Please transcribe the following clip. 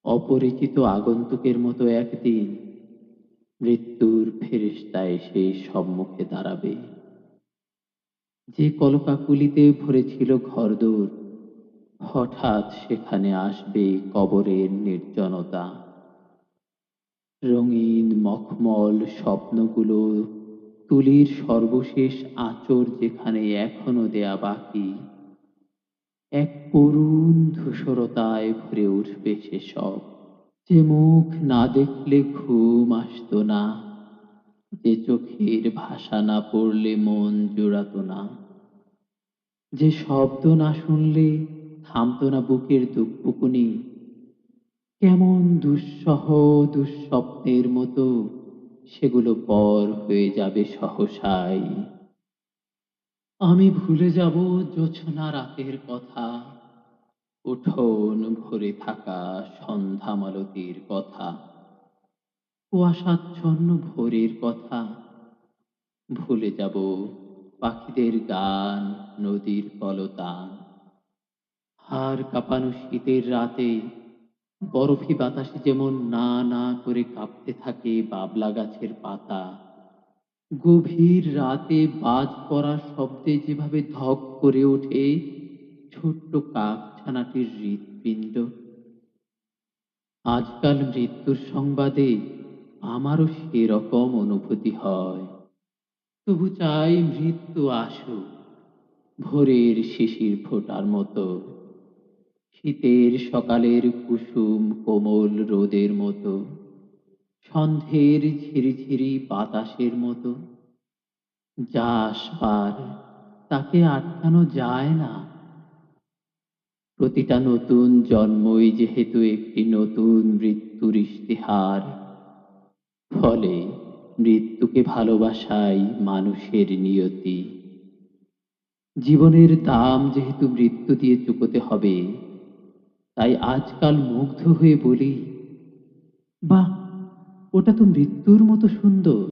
অপরিচিত আগন্তুকের মতো একদিন মৃত্যুর ফেরেশতা এসে সম্মুখে দাঁড়াবে। যে কলকাকলিতে ভরেছিল ঘরদোর, হঠাৎ সেখানে আসবে কবরের নির্জনতা। রঙিন মখমল স্বপ্নগুলো, তুলির সর্বশেষ আঁচড় যেখানে এখনো দেয়া বাকি, এক করুণ ধূসরতায় ভরে উঠবে সেসব। যে মুখ না দেখলে ঘুম আসতো না, যে চোখের ভাষা না পড়লে মন জুড়াতো না, যে শব্দ না শুনলে থামতো না বুকের দুপুকুনি, কেমন দুঃসহ দুঃস্বপ্নের মতো সেগুলো পর হয়ে যাবে সহসাই। আমি ভুলে যাব জোছনা রাতের কথা, উঠোন ভরে থাকা সন্ধ্যা মালতীর কথা, কুয়াশাচ্ছন্ন ভোরের কথা। ভুলে যাব পাখিদের গান, নদীর কলতান। হাড় কাঁপানো শীতের রাতে বরফি বাতাসে যেমন না না করে কাঁপতে থাকে বাবলা গাছের পাতা। গভীর রাতে বাজ পড়ার শব্দে যেভাবে ধক করে ওঠে ছোট্ট কাকছানাটির হৃৎপিণ্ড। আজকাল মৃত্যুর সংবাদে আমারও সেরকম অনুভূতি হয়। তবু চাই মৃত্যু আসুক, ভোরের শিশির ফোঁটার মতো, শীতের সকালের কুসুম কোমল রোদের মতো, সন্ধের ঝিরিঝিরি বাতাসের মতো। যা আসবার তাকে আটকানো যায় না। প্রতিটা নতুন জন্মই যেহেতু একটি নতুন মৃত্যুর ইশতেহার, ফলে মৃত্যুকে ভালোবাসাই মানুষের নিয়তি। জীবনের দাম যেহেতু মৃত্যু দিয়ে চুকোতে হবে, তাই আজকাল মুগ্ধ হয়ে বলি, বাহ, ওটা তো মৃত্যুর মতো সুন্দর।